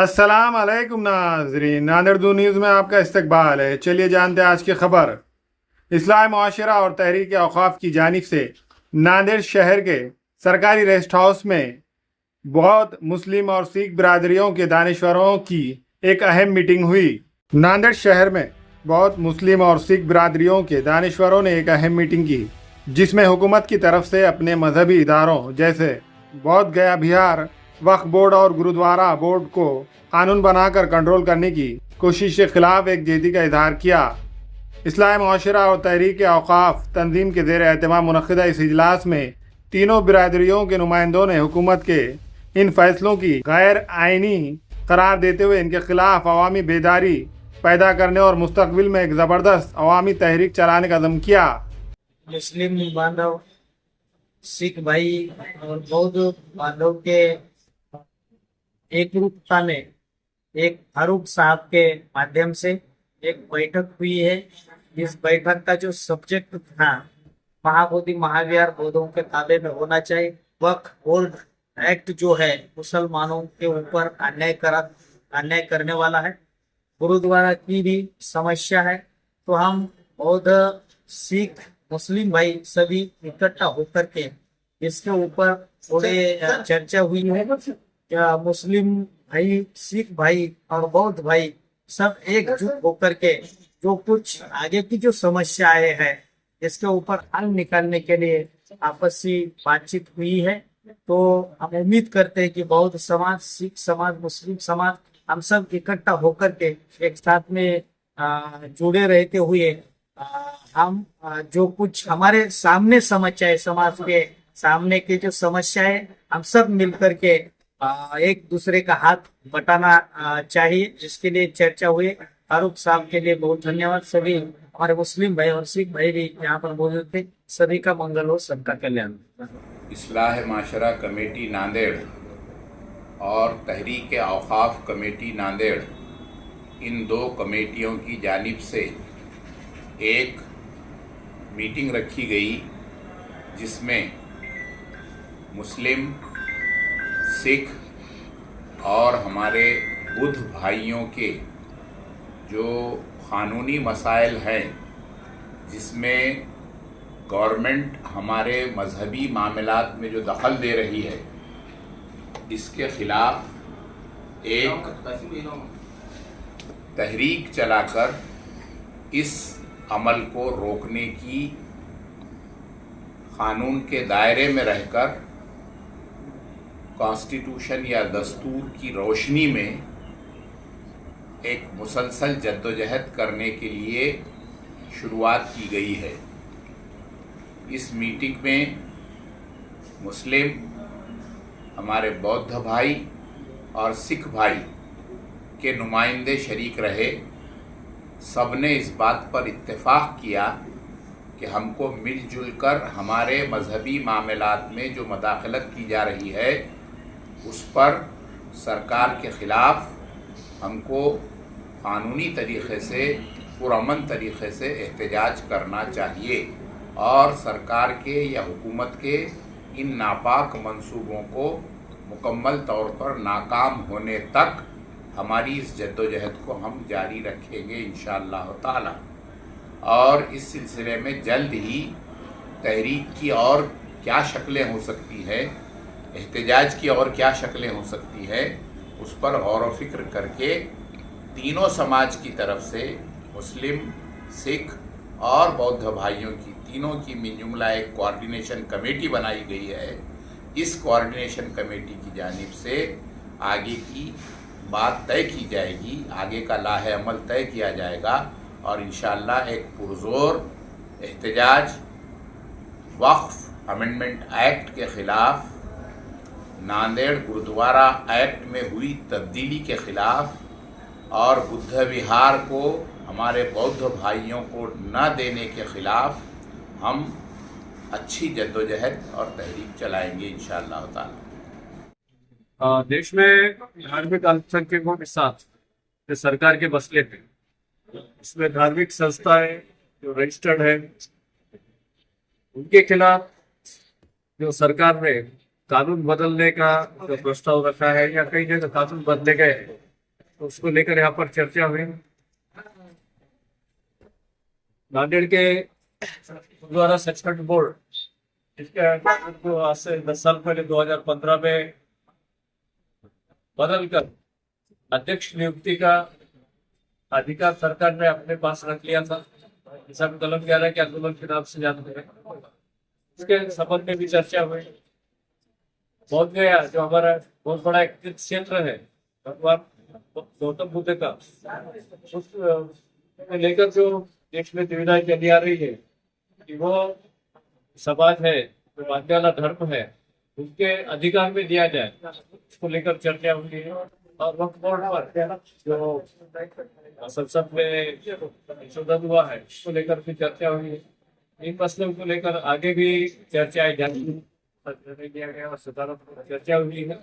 अस्सलाम वालेकुम नाजरीन, नादरदू न्यूज़ में आपका इस्तकबाल है। चलिए जानते हैं आज की खबर। इस्लाह मुआशरा और तहरीक औक़ाफ़ की जानिब से नांदेड़ शहर के सरकारी रेस्ट हाउस में बहुत मुस्लिम और सिख बिरादरियों के दानिश्वरों की एक अहम मीटिंग हुई। नांदेड़ शहर में बहुत मुस्लिम और सिख बिरादरियों के दानिश्वरों ने एक अहम मीटिंग की, जिसमें हुकूमत की तरफ से अपने मजहबी इदारों जैसे बौद्ध गया बिहार वक्फ बोर्ड और गुरुद्वारा बोर्ड को कानून बनाकर कंट्रोल करने की कोशिश के खिलाफ एक जेदी का इजहार किया। इस्लाह मुआशरा और तहरीक औक़ाफ़ तंजीम के ज़ेर एहतमाम मुनक़्क़िदा इस इजलास में तीनों बिरादरियों के नुमाइंदों ने हुकूमत के इन फैसलों की गैर आइनी करार देते हुए इनके खिलाफ अवामी बेदारी पैदा करने और मुस्तकबिल में एक ज़बरदस्त अवामी तहरीक चलाने का अज़म किया। मुस्लिम बांधव, सिख भाई और बौद्ध बांधव के एकरूपता में एक फारूक साहब के माध्यम से एक बैठक हुई है। इस बैठक का जो सब्जेक्ट था, महाबोधि महाविहार बौद्धों के ताबे में होना चाहिए। वक्फ बोर्ड एक्ट जो है मुसलमानों के ऊपर अन्याय करने वाला है। गुरुद्वारा की भी समस्या है। तो हम बौद्ध, सिख, मुस्लिम भाई सभी इकट्ठा होकर के इसके ऊपर थोड़े चर्चा हुई है। क्या मुस्लिम भाई, सिख भाई और बौद्ध भाई सब एकजुट होकर के जो कुछ आगे की जो समस्याएं हैं इसके ऊपर हल निकालने के लिए आपसी बातचीत हुई है। तो हम उम्मीद करते हैं कि बौद्ध समाज, सिख समाज, मुस्लिम समाज हम सब इकट्ठा होकर के एक साथ में जुड़े रहते हुए हम जो कुछ हमारे सामने समस्याएं, समाज के सामने की जो समस्याएं, हम सब मिलकर के एक दूसरे का हाथ बटाना चाहिए, जिसके लिए चर्चा हुई। फारूक साहब के लिए बहुत धन्यवाद। सभी हमारे मुस्लिम भाई और सिख भाई भी यहाँ पर मौजूद थे। सभी का मंगल हो, सबका कल्याण। इस्लाह माशरा कमेटी नांदेड़ और तहरीक औक़ाफ़ कमेटी नांदेड़, इन दो कमेटियों की जानिब से एक मीटिंग रखी गई, जिसमें मुस्लिम, सिख और हमारे बुद्ध भाइयों के जो क़ानूनी मसाइल हैं, जिसमें गवर्नमेंट हमारे मजहबी मामलात में जो दखल दे रही है, इसके ख़िलाफ़ एक तहरीक चलाकर इस अमल को रोकने की, क़ानून के दायरे में रहकर कॉन्स्टिट्यूशन या दस्तूर की रोशनी में एक मुसलसल जद्दोजहद करने के लिए शुरुआत की गई है। इस मीटिंग में मुस्लिम, हमारे बौद्ध भाई और सिख भाई के नुमाइंदे शरीक रहे। सब ने इस बात पर इत्तेफाक किया कि हमको मिलजुल कर हमारे मजहबी मामलात में जो मदाखलत की जा रही है उस पर सरकार के ख़िलाफ़ हमको क़ानूनी तरीक़े से, पुरअमन तरीक़े से एहतजाज करना चाहिए और सरकार के या हुकूमत के इन नापाक मंसूबों को मुकम्मल तौर पर नाकाम होने तक हमारी इस जद्दोजहद को हम जारी रखेंगे इंशाअल्लाह ताला। और इस सिलसिले में जल्द ही तहरीक की और क्या शक्लें हो सकती है, एहतजाज की और क्या शक्लें हो सकती है, उस पर गौर व फिक्र करके तीनों समाज की तरफ से, मुस्लिम, सिख और बौद्ध भाइयों की, तीनों की मिलजुमला एक कोऑर्डिनेशन कमेटी बनाई गई है। इस कोऑर्डिनेशन कमेटी की जानिब से आगे की बात तय की जाएगी, आगे का लाहे अमल तय किया जाएगा और इंशाअल्लाह एक पुरज़ोर एहतजाज वक्फ अमेंडमेंट एक्ट के ख़िलाफ़, नांदेड़ गुरुद्वारा एक्ट में हुई तब्दीली के ख़िलाफ़ और बुद्ध विहार को हमारे बौद्ध भाइयों को न देने के ख़िलाफ़ हम अच्छी जद्दोजहद और तहरीक चलाएंगे इंशाअल्लाह ताला। देश में धार्मिक अल्पसंख्यकों के साथ जो सरकार के मसले थे, इसमें धार्मिक संस्थाएं जो रजिस्टर्ड है उनके खिलाफ जो सरकार ने कानून बदलने का जो प्रस्ताव रखा है या कई जगह कानून बदले गए, तो उसको लेकर यहाँ पर चर्चा हुई। नांदेड़ के गुरुद्वारा सचखंड बोर्ड, इसके अंदर को आज से 10 साल पहले 2015 में बदलकर अध्यक्ष नियुक्ति का अधिकार सरकार ने अपने पास रख लिया था। जैसा कलम 11 के आंदोलन के नाम से जानते हैं, इसके संबंध में भी चर्चा हुई। बोध गया जो हमारा बहुत बड़ा एक तीर्थ क्षेत्र है भगवान गौतम बुद्ध का, उसको लेकर जो देश में दुविधाएं चली आ रही है कि वो समाज है जो मानने वाला धर्म है उसके अधिकार में दिया जाए, उसको लेकर चर्चा हुई है। और वक्त बोर्ड पर जो संसद में संशोधन हुआ है उसको लेकर भी चर्चा हुई है। इन मसलों को लेकर आगे भी चर्चाएं जारी किया गया और सुधारों पर चर्चा हुई है।